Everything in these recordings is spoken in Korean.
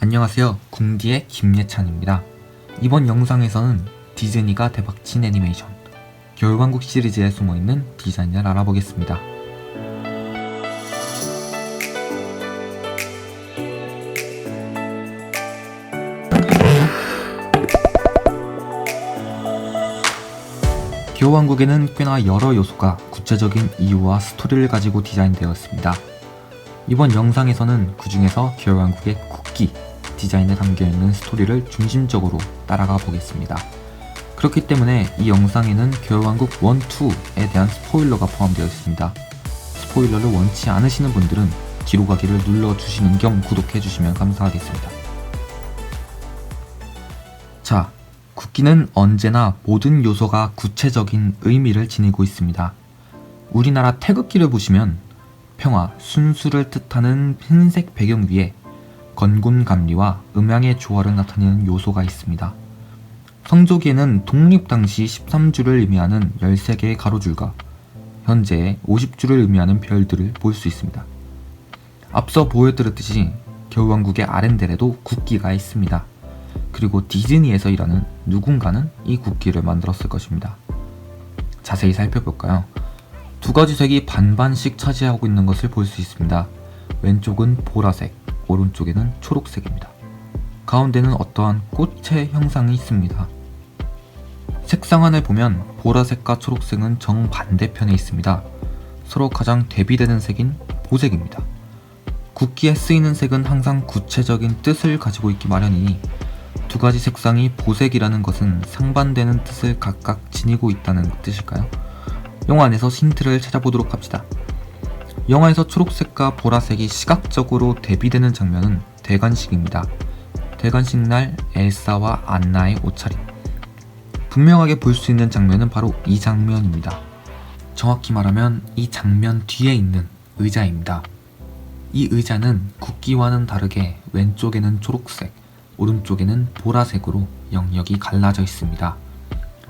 안녕하세요. 궁디의 김예찬입니다. 이번 영상에서는 디즈니가 대박친 애니메이션 겨울왕국 시리즈에 숨어있는 디자인을 알아보겠습니다. 겨울왕국에는 꽤나 여러 요소가 구체적인 이유와 스토리를 가지고 디자인되었습니다. 이번 영상에서는 그 중에서 겨울왕국의 쿠키 디자인에 담겨있는 스토리를 중심적으로 따라가 보겠습니다. 그렇기 때문에 이 영상에는 겨울왕국 1, 2에 대한 스포일러가 포함되어 있습니다. 스포일러를 원치 않으시는 분들은 뒤로 가기를 눌러주시는 겸 구독해주시면 감사하겠습니다. 자, 쿠키는 언제나 모든 요소가 구체적인 의미를 지니고 있습니다. 우리나라 태극기를 보시면 평화, 순수를 뜻하는 흰색 배경 위에 건곤감리와 음양의 조화를 나타내는 요소가 있습니다. 성조기에는 독립 당시 13주를 의미하는 13개의 가로줄과 현재의 50주를 의미하는 별들을 볼 수 있습니다. 앞서 보여드렸듯이 겨울왕국의 아렌델에도 국기가 있습니다. 그리고 디즈니에서 일하는 누군가는 이 국기를 만들었을 것입니다. 자세히 살펴볼까요? 두 가지 색이 반반씩 차지하고 있는 것을 볼 수 있습니다. 왼쪽은 보라색, 오른쪽에는 초록색입니다. 가운데는 어떠한 꽃의 형상이 있습니다. 색상안을 보면 보라색과 초록색은 정반대편에 있습니다. 서로 가장 대비되는 색인 보색입니다. 국기에 쓰이는 색은 항상 구체적인 뜻을 가지고 있기 마련이니 두 가지 색상이 보색이라는 것은 상반되는 뜻을 각각 지니고 있다는 뜻일까요? 영화 안에서 힌트를 찾아보도록 합시다. 영화에서 초록색과 보라색이 시각적으로 대비되는 장면은 대관식입니다. 대관식 날 엘사와 안나의 옷차림. 분명하게 볼 수 있는 장면은 바로 이 장면입니다. 정확히 말하면 이 장면 뒤에 있는 의자입니다. 이 의자는 국기와는 다르게 왼쪽에는 초록색, 오른쪽에는 보라색으로 영역이 갈라져 있습니다.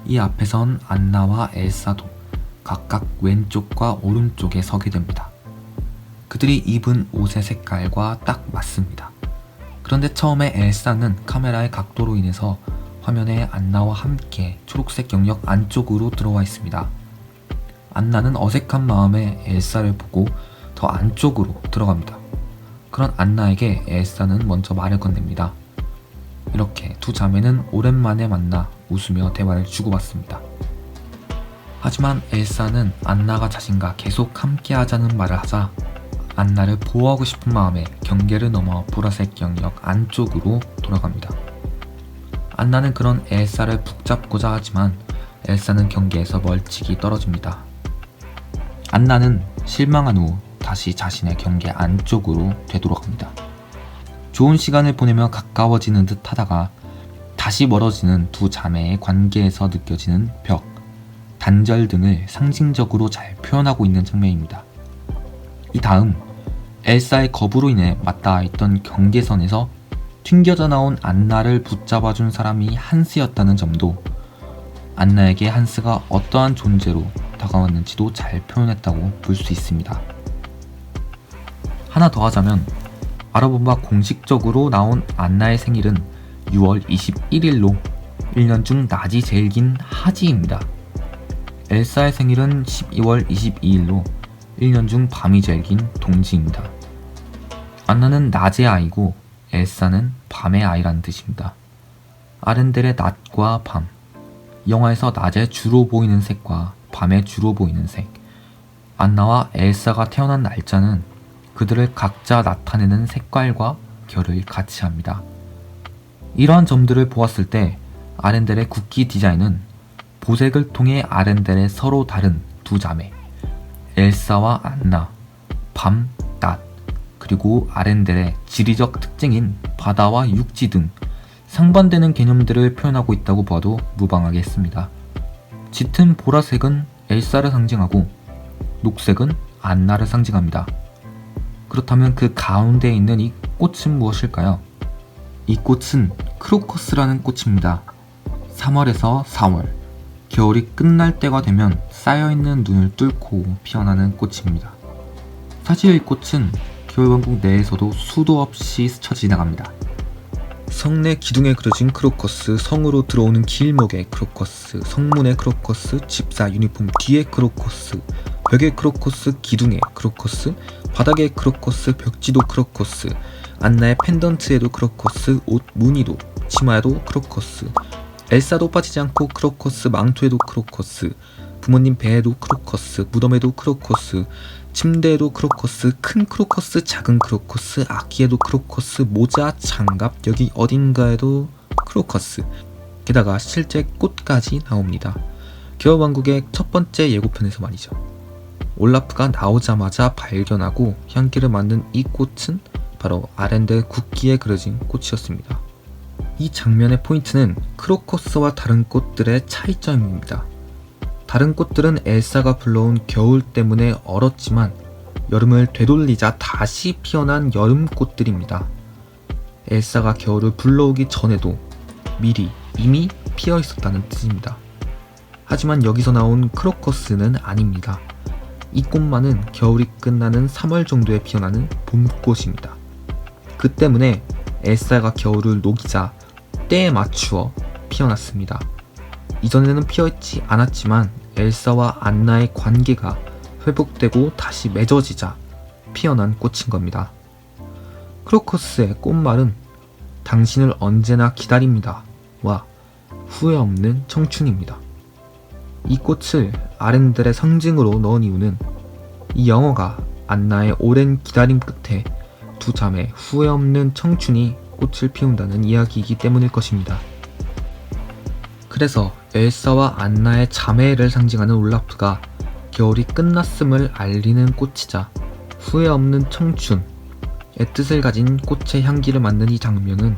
이 앞에선 안나와 엘사도 각각 왼쪽과 오른쪽에 서게 됩니다. 그들이 입은 옷의 색깔과 딱 맞습니다. 그런데 처음에 엘사는 카메라의 각도로 인해서 화면에 안나와 함께 초록색 영역 안쪽으로 들어와 있습니다. 안나는 어색한 마음에 엘사를 보고 더 안쪽으로 들어갑니다. 그런 안나에게 엘사는 먼저 말을 건넵니다. 이렇게 두 자매는 오랜만에 만나 웃으며 대화를 주고받습니다. 하지만 엘사는 안나가 자신과 계속 함께 하자는 말을 하자 안나를 보호하고 싶은 마음에 경계를 넘어 보라색 영역 안쪽으로 돌아갑니다. 안나는 그런 엘사를 붙잡고자 하지만 엘사는 경계에서 멀찍이 떨어집니다. 안나는 실망한 후 다시 자신의 경계 안쪽으로 되돌아갑니다. 좋은 시간을 보내며 가까워지는 듯 하다가 다시 멀어지는 두 자매의 관계에서 느껴지는 벽, 단절 등을 상징적으로 잘 표현하고 있는 장면입니다. 이 다음 엘사의 겁으로 인해 맞닿아 있던 경계선에서 튕겨져 나온 안나를 붙잡아준 사람이 한스였다는 점도 안나에게 한스가 어떠한 존재로 다가왔는지도 잘 표현했다고 볼 수 있습니다. 하나 더 하자면 알아본 바 공식적으로 나온 안나의 생일은 6월 21일로 1년 중 낮이 제일 긴 하지입니다. 엘사의 생일은 12월 22일로 1년 중 밤이 제일 긴 동지입니다. 안나는 낮의 아이고 엘사는 밤의 아이라는 뜻입니다. 아렌델의 낮과 밤, 영화에서 낮에 주로 보이는 색과 밤에 주로 보이는 색, 안나와 엘사가 태어난 날짜는 그들을 각자 나타내는 색깔과 결을 같이 합니다. 이러한 점들을 보았을 때 아렌델의 국기 디자인은 보색을 통해 아렌델의 서로 다른 두 자매, 엘사와 안나, 밤, 낮, 그리고 아렌델의 지리적 특징인 바다와 육지 등 상반되는 개념들을 표현하고 있다고 봐도 무방하겠습니다. 짙은 보라색은 엘사를 상징하고 녹색은 안나를 상징합니다. 그렇다면 그 가운데에 있는 이 꽃은 무엇일까요? 이 꽃은 크로커스라는 꽃입니다. 3월에서 4월, 겨울이 끝날 때가 되면 쌓여있는 눈을 뚫고 피어나는 꽃입니다. 사실 이 꽃은 겨울왕국 내에서도 수도 없이 스쳐 지나갑니다. 성내 기둥에 그려진 크로커스, 성으로 들어오는 길목에 크로커스, 성문에 크로커스, 집사 유니폼 뒤에 크로커스, 벽에 크로커스, 기둥에 크로커스, 바닥에 크로커스, 벽지도 크로커스, 안나의 펜던트에도 크로커스, 옷 무늬도 치마에도 크로커스, 엘사도 빠지지 않고 크로커스, 망토에도 크로커스, 부모님 배에도 크로커스, 무덤에도 크로커스, 침대에도 크로커스, 큰 크로커스, 작은 크로커스, 악기에도 크로커스, 모자, 장갑, 여기 어딘가에도 크로커스. 게다가 실제 꽃까지 나옵니다. 겨울왕국의 첫 번째 예고편에서 말이죠. 올라프가 나오자마자 발견하고 향기를 맡는 이 꽃은 바로 아렌델 국기에 그려진 꽃이었습니다. 이 장면의 포인트는 크로커스와 다른 꽃들의 차이점입니다. 다른 꽃들은 엘사가 불러온 겨울 때문에 얼었지만 여름을 되돌리자 다시 피어난 여름꽃들입니다. 엘사가 겨울을 불러오기 전에도 이미 피어 있었다는 뜻입니다. 하지만 여기서 나온 크로커스는 아닙니다. 이 꽃만은 겨울이 끝나는 3월 정도에 피어나는 봄꽃입니다. 그 때문에 엘사가 겨울을 녹이자 때에 맞추어 피어났습니다. 이전에는 피어있지 않았지만 엘사와 안나의 관계가 회복되고 다시 맺어지자 피어난 꽃인 겁니다. 크로커스의 꽃말은 당신을 언제나 기다립니다 와 후회 없는 청춘입니다. 이 꽃을 아렌델의 상징으로 넣은 이유는 이 영화가 안나의 오랜 기다림 끝에 두 자매 후회 없는 청춘이 꽃을 피운다는 이야기이기 때문일 것입니다. 그래서 엘사와 안나의 자매를 상징하는 올라프가 겨울이 끝났음을 알리는 꽃이자 후회 없는 청춘의 뜻을 가진 꽃의 향기를 맡는 이 장면은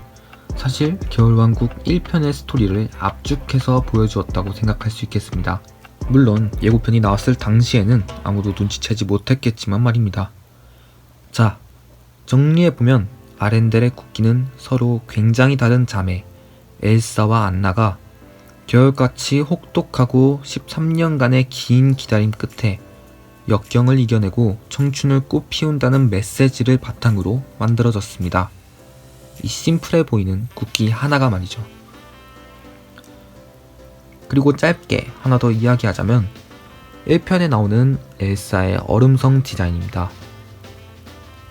사실 겨울왕국 1편의 스토리를 압축해서 보여주었다고 생각할 수 있겠습니다. 물론 예고편이 나왔을 당시에는 아무도 눈치채지 못했겠지만 말입니다. 자, 정리해보면 아렌델의 국기는 서로 굉장히 다른 자매 엘사와 안나가 겨울같이 혹독하고 13년간의 긴 기다림 끝에 역경을 이겨내고 청춘을 꽃피운다는 메시지를 바탕으로 만들어졌습니다. 이 심플해 보이는 국기 하나가 말이죠. 그리고 짧게 하나 더 이야기하자면 1편에 나오는 엘사의 얼음성 디자인입니다.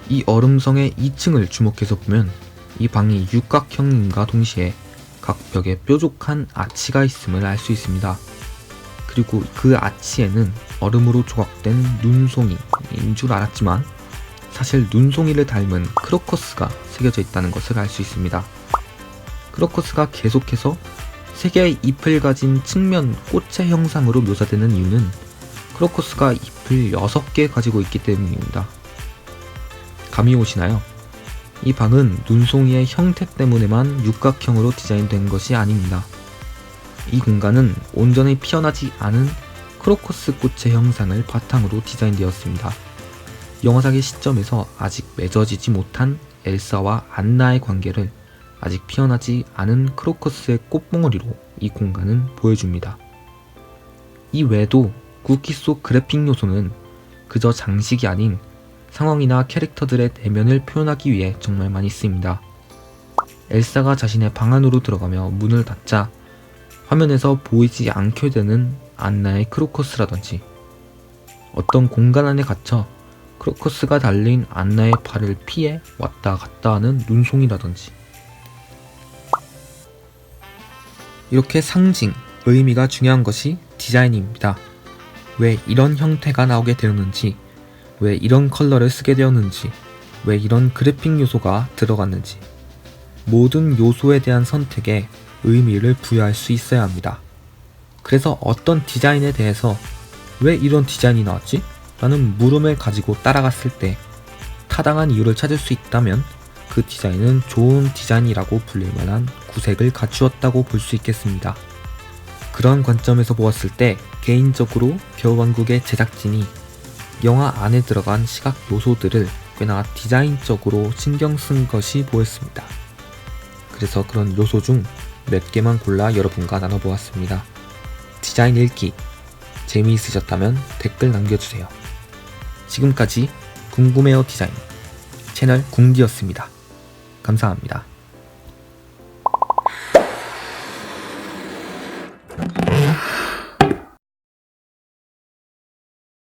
이 얼음성의 2층을 주목해서 보면 이 방이 육각형임과 동시에 각 벽에 뾰족한 아치가 있음을 알 수 있습니다. 그리고 그 아치에는 얼음으로 조각된 눈송이인 줄 알았지만 사실 눈송이를 닮은 크로커스가 새겨져 있다는 것을 알 수 있습니다. 크로커스가 계속해서 3개의 잎을 가진 측면 꽃의 형상으로 묘사되는 이유는 크로커스가 잎을 6개 가지고 있기 때문입니다. 감이 오시나요? 이 방은 눈송이의 형태 때문에만 육각형으로 디자인된 것이 아닙니다. 이 공간은 온전히 피어나지 않은 크로커스 꽃의 형상을 바탕으로 디자인되었습니다. 영화상의 시점에서 아직 맺어지지 못한 엘사와 안나의 관계를 아직 피어나지 않은 크로커스의 꽃봉오리로 이 공간은 보여줍니다. 이 외에도 국기 속 그래픽 요소는 그저 장식이 아닌 상황이나 캐릭터들의 내면을 표현하기 위해 정말 많이 쓰입니다. 엘사가 자신의 방 안으로 들어가며 문을 닫자 화면에서 보이지 않게 되는 안나의 크로커스라든지 어떤 공간 안에 갇혀 크로커스가 달린 안나의 발을 피해 왔다 갔다 하는 눈송이라든지 이렇게 상징, 의미가 중요한 것이 디자인입니다. 왜 이런 형태가 나오게 되었는지 왜 이런 컬러를 쓰게 되었는지 왜 이런 그래픽 요소가 들어갔는지 모든 요소에 대한 선택에 의미를 부여할 수 있어야 합니다. 그래서 어떤 디자인에 대해서 왜 이런 디자인이 나왔지? 라는 물음을 가지고 따라갔을 때 타당한 이유를 찾을 수 있다면 그 디자인은 좋은 디자인이라고 불릴 만한 구색을 갖추었다고 볼 수 있겠습니다. 그런 관점에서 보았을 때 개인적으로 겨울왕국의 제작진이 영화 안에 들어간 시각 요소들을 꽤나 디자인적으로 신경 쓴 것이 보였습니다. 그래서 그런 요소 중 몇 개만 골라 여러분과 나눠보았습니다. 디자인 읽기 재미있으셨다면 댓글 남겨주세요. 지금까지 궁금해요 디자인 채널 궁디였습니다. 감사합니다.